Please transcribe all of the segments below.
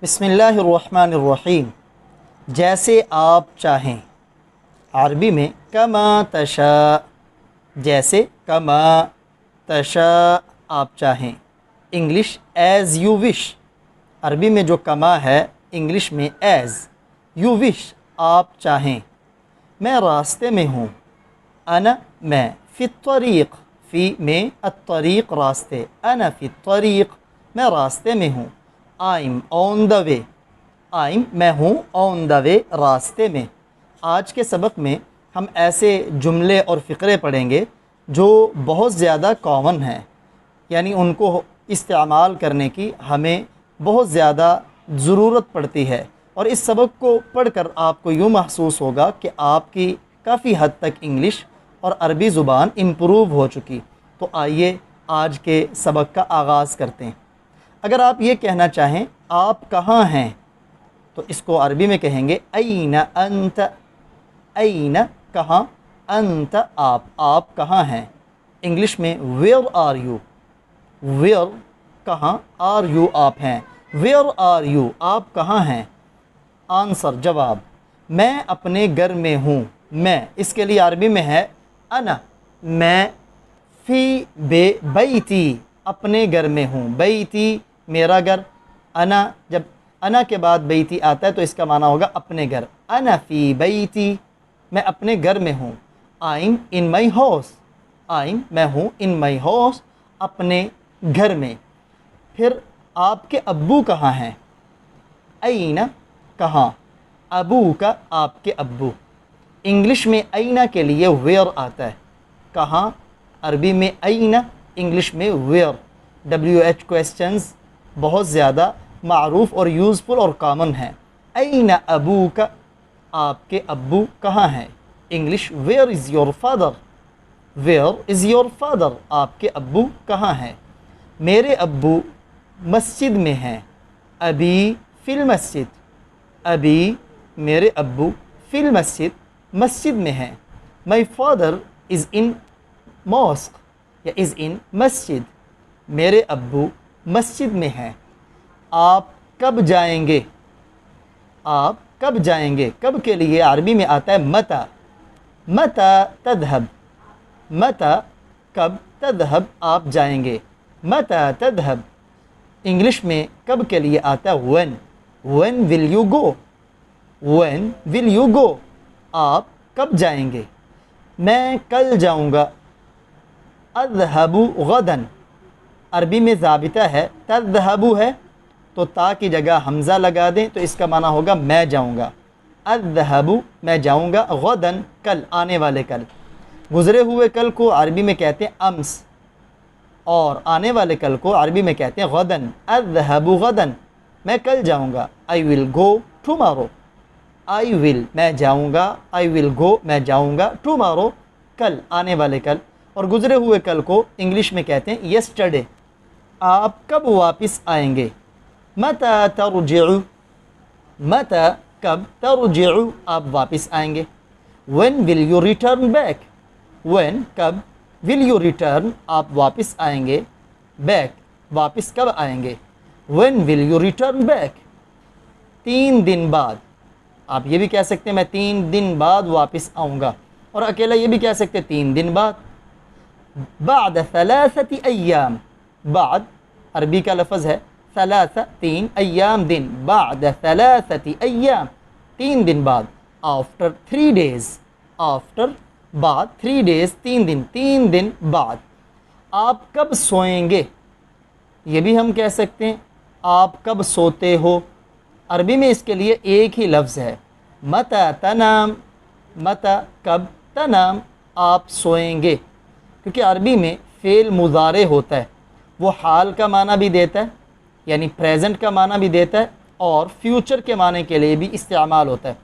بسم اللہ الرحمن الرحیم. جیسے آپ چاہیں. عربی میں کما تشاء، جیسے کما تشاء آپ چاہیں. English as you wish. عربی میں جو کما ہے انگلش میں ایز. یو وش آپ چاہیں. میں راستے میں ہوں. انا میں. فی الطریق فی میں الطریق راستے. انا فی الطریق میں راستے میں ہوں. I'm on the way. I'm میں ہوں آن دا وے راستے میں. آج کے سبق میں ہم ایسے جملے اور فقرے پڑھیں گے جو بہت زیادہ کامن ہیں، یعنی ان کو استعمال کرنے کی ہمیں بہت زیادہ ضرورت پڑتی ہے، اور اس سبق کو پڑھ کر آپ کو یوں محسوس ہوگا کہ آپ کی کافی حد تک انگلش اور عربی زبان امپروو ہو چکی. تو آئیے آج کے سبق کا آغاز کرتے ہیں. اگر آپ یہ کہنا چاہیں آپ کہاں ہیں تو اس کو عربی میں کہیں گے این انت. این کہاں، انت آپ کہاں ہیں. انگلش میں ویئر آر یو. ویئر کہاں، آر یو آپ ہیں. ویئر آر یو آپ کہاں ہیں. آنسر جواب. میں اپنے گھر میں ہوں. میں اس کے لیے عربی میں ہے انا. میں فی بیتی اپنے گھر میں ہوں. بیتی میرا گھر. انا جب انا کے بعد بیتی آتا ہے تو اس کا معنی ہوگا اپنے گھر. انا فی بیتی میں اپنے گھر میں ہوں. I'm in my house. I'm میں ہوں ان مائی ہاؤس اپنے گھر میں. پھر آپ کے ابو کہاں ہیں. این کہاں، ابو کا آپ کے ابو. انگلش میں این کے لیے ویئر آتا ہے. کہاں عربی میں این، انگلش میں ویئر. WH کویسچنز بہت زیادہ معروف اور یوزفل اور کامن ہیں. این ابو کا، آپ کے ابو کہاں ہیں. English where is your father. Where is your father آپ کے ابو کہاں ہیں. میرے ابو مسجد میں ہیں. ابی فی المسجد. ابی میرے ابو فی المسجد مسجد میں ہیں. My father is in mask یا از ان مسجد. میرے ابو مسجد میں ہیں. آپ کب جائیں گے. آپ کب جائیں گے، کب کے لیے عربی میں آتا ہے متی. متی تذهب. متی کب، تذهب آپ جائیں گے. متی تذهب. انگلش میں کب کے لیے آتا ہے when. when will you go. when will you go آپ کب جائیں گے. میں کل جاؤں گا. اذهب غدا. عربی میں ضابطہ ہے تذهب ہے تو تا کی جگہ حمزہ لگا دیں تو اس کا معنی ہوگا میں جاؤں گا. اذهب میں جاؤں گا. غدا کل، آنے والے کل. گزرے ہوئے کل کو عربی میں کہتے ہیں امس، اور آنے والے کل کو عربی میں کہتے ہیں غدا. اذهب غدا میں کل جاؤں گا. I will go tomorrow. I will میں جاؤں گا. I will go میں جاؤں گا. tomorrow کل، آنے والے کل. اور گزرے ہوئے کل کو انگلش میں کہتے ہیں yesterday. آپ کب واپس آئیں گے. متی ترجع. متی کب، ترجع آپ واپس آئیں گے. when will you return back. when کب، will you return آپ واپس آئیں گے. back واپس کب آئیں گے. when will you return back 3 دن بعد. آپ یہ بھی کہہ سکتے ہیں میں 3 دن بعد واپس آؤں گا، اور اکیلا یہ بھی کہہ سکتے ہیں 3 دن بعد. بعد 3 ایام. بعد عربی کا لفظ ہے 3 3 ایام دن. بعد 3 ایام 3 دن بعد. after 3 days. after بعد 3 days 3 دن. 3 دن بعد. آپ کب سوئیں گے. یہ بھی ہم کہہ سکتے ہیں آپ کب سوتے ہو. عربی میں اس کے لیے ایک ہی لفظ ہے متی تنام. متی کب، تنام آپ سوئیں گے. کیونکہ عربی میں فعل مضارع ہوتا ہے، وہ حال کا معنی بھی دیتا ہے، یعنی پریزنٹ کا معنی بھی دیتا ہے، اور فیوچر کے معنی کے لیے بھی استعمال ہوتا ہے.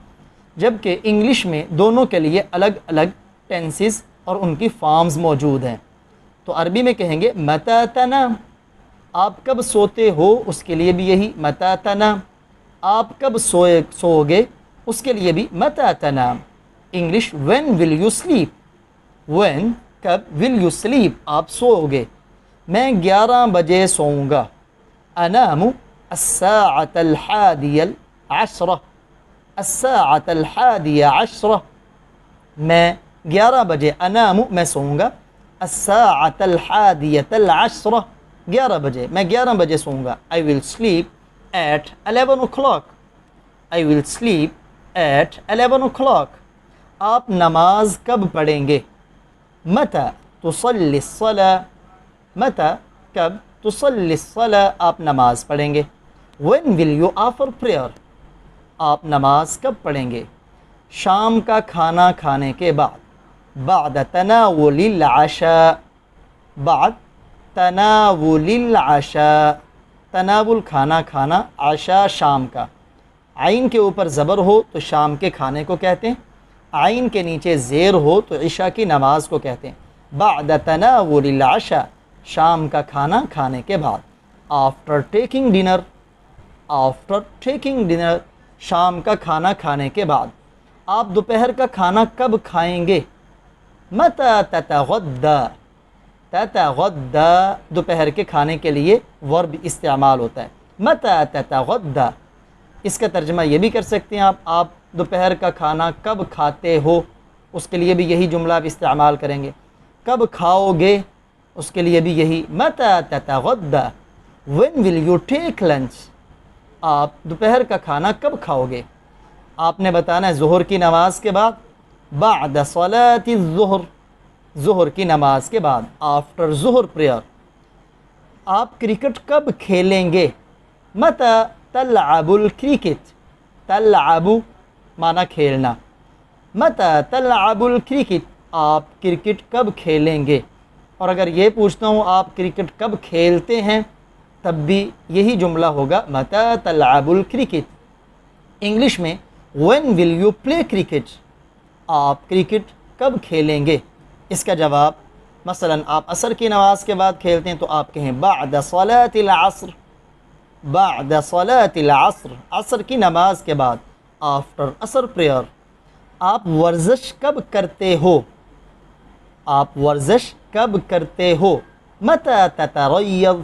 جبکہ انگلش میں دونوں کے لیے الگ الگ ٹینسز اور ان کی فارمز موجود ہیں. تو عربی میں کہیں گے متی تنام. آپ کب سوتے ہو اس کے لیے بھی یہی متی تنام. آپ کب سو گے اس کے لیے بھی متی تنام. English when will you sleep. when کب، will you sleep آپ سو گے. میں 11 بجے سوؤں گا. انام الساعة الحادية العشرة، الساعة الحادية عشرة، میں 11 بجے، انام میں سوؤں گا، الساعة الحادية العشرة، 11 بجے، میں 11 بجے سوؤں گا. I will sleep at 11 o'clock، I will sleep at 11 o'clock. آپ نماز کب پڑھیں گے؟ متى تصلي الصلاة، متى کب، تصلي الصلاة آپ نماز پڑھیں گے. when will you offer prayer، آپ نماز کب پڑھیں گے؟ شام کا کھانا کھانے کے بعد، بعد تناول العشاء، بعد تناول العشاء، تناول کھانا کھانا، عشاء شام کا. عین کے اوپر زبر ہو تو شام کے کھانے کو کہتے ہیں، عین کے نیچے زیر ہو تو عشاء کی نماز کو کہتے ہیں. بعد تناول العشاء، شام کا کھانا کھانے کے بعد. After taking dinner, after taking dinner, شام کا کھانا کھانے کے بعد. آپ دوپہر کا کھانا کب کھائیں گے؟ متى تتغدى، تتغدى دوپہر کے کھانے کے لیے ورب استعمال ہوتا ہے، متى تتغدى. اس کا ترجمہ یہ بھی کر سکتے ہیں آپ دوپہر کا کھانا کب کھاتے ہو، اس کے لیے بھی یہی جملہ آپ استعمال کریں گے. کب کھاؤ گے، اس کے لیے بھی یہی متى تتغدى. when will you take lunch، آپ دوپہر کا کھانا کب کھاؤ گے؟ آپ نے بتانا ہے ظہر کی نماز کے بعد، بعد صلاة الظہر، ظہر کی نماز کے بعد، آفٹر ظہر پریئر. آپ کرکٹ کب کھیلیں گے؟ متى تلعب الکرکٹ، تلعب معنی کھیلنا، متى تلعب الکرکٹ، آپ کرکٹ کب کھیلیں گے. اور اگر یہ پوچھتا ہوں آپ کرکٹ کب کھیلتے ہیں، تب بھی یہی جملہ ہوگا متى تلعب الکرکٹ. انگلش میں when will you play cricket، آپ کرکٹ کب کھیلیں گے. اس کا جواب مثلا آپ عصر کی نماز کے بعد کھیلتے ہیں تو آپ کہیں بعد صلاة العصر، بعد صلاة العصر، عصر کی نماز کے بعد، آفٹر عصر پریئر. آپ ورزش کب کرتے ہو، آپ ورزش کب کرتے ہو. متى تتریض،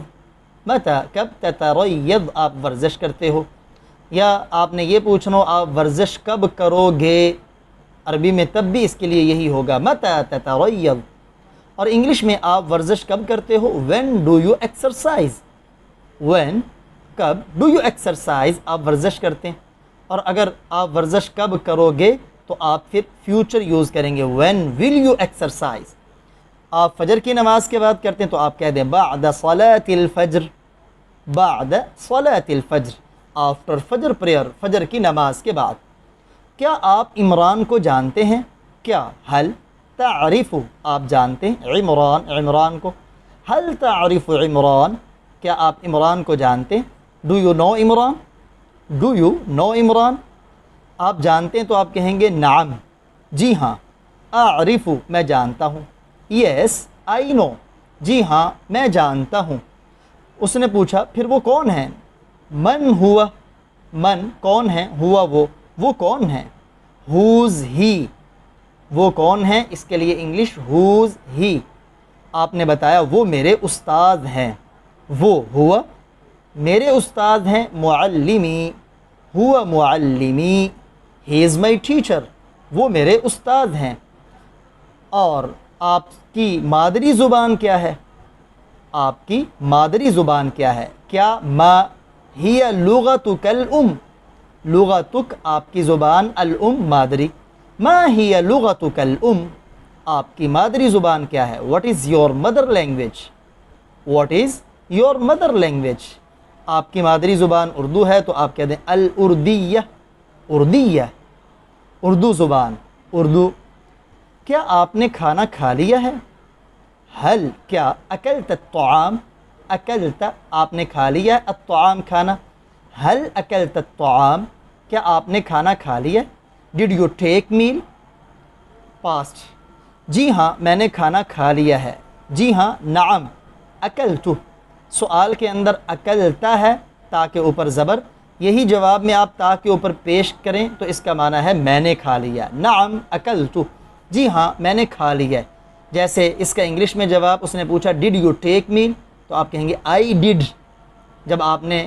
متى کب، تتریض آپ ورزش کرتے ہو. یا آپ نے یہ پوچھنا ہو آپ ورزش کب کرو گے، عربی میں تب بھی اس کے لیے یہی ہوگا متى تتریض. اور انگلش میں آپ ورزش کب کرتے ہو، when do you exercise، when کب، do you exercise آپ ورزش کرتے ہیں. اور اگر آپ ورزش کب کرو گے تو آپ پھر فیوچر یوز کریں گے when will you exercise. آپ فجر کی نماز کے بعد کرتے ہیں تو آپ کہہ دیں بعد صلاة الفجر، بعد صلاة الفجر، آفٹر فجر پریئر، فجر کی نماز کے بعد. کیا آپ عمران کو جانتے ہیں؟ کیا، حل تعرف، آپ جانتے ہیں عمران، عمران کو. حل تعرف عمران، کیا آپ عمران کو جانتے ہیں. Do you know Imran, do you know Imran, آپ جانتے ہیں تو آپ کہیں گے نعم، جی ہاں. اعرف میں جانتا ہوں، یس آئی نو، جی ہاں میں جانتا ہوں. اس نے پوچھا پھر وہ کون ہیں؟ من ہوا، من کون ہے، ہوا وہ کون ہے. ہوز ہی، وہ کون ہیں، اس کے لیے انگلش ہوز ہی. آپ نے بتایا وہ میرے استاد ہیں، وہ ہوا میرے استاد ہیں. معلمی، ہوا معلمی، ہی از مائی ٹیچر، وہ میرے استاد ہیں. اور آپ کی مادری زبان کیا ہے، آپ کی مادری زبان کیا ہے. کیا، ما ہی لغتک الام، لغتک آپ کی زبان، الام مادری. ما ہی لغتک الام، آپ کی مادری زبان کیا ہے. What is your mother language, what is your mother language. آپ کی مادری زبان اردو ہے تو آپ کہہ دیں الاردیہ، اردیہ، اردو زبان، اردو. کیا آپ نے کھانا کھا لیا ہے. حل کیا، اکلت الطعام، اکلت آپ نے کھا لیا، الطعام کھانا. حل اکلت الطعام، کیا آپ نے کھانا کھا لیا. Did you take mile, past, جی ہاں میں نے کھانا کھا لیا ہے، جی ہاں نعم اکلت. سوال کے اندر اکلتا ہے، تا کے اوپر زبر، یہی جواب میں آپ تا کے اوپر پیش کریں تو اس کا معنی ہے میں نے کھا لیا. نعم اکلت، جی ہاں میں نے کھا لیا. جیسے اس کا انگلش میں جواب، اس نے پوچھا ڈڈ یو ٹیک میل، تو آپ کہیں گے آئی ڈڈ. جب آپ نے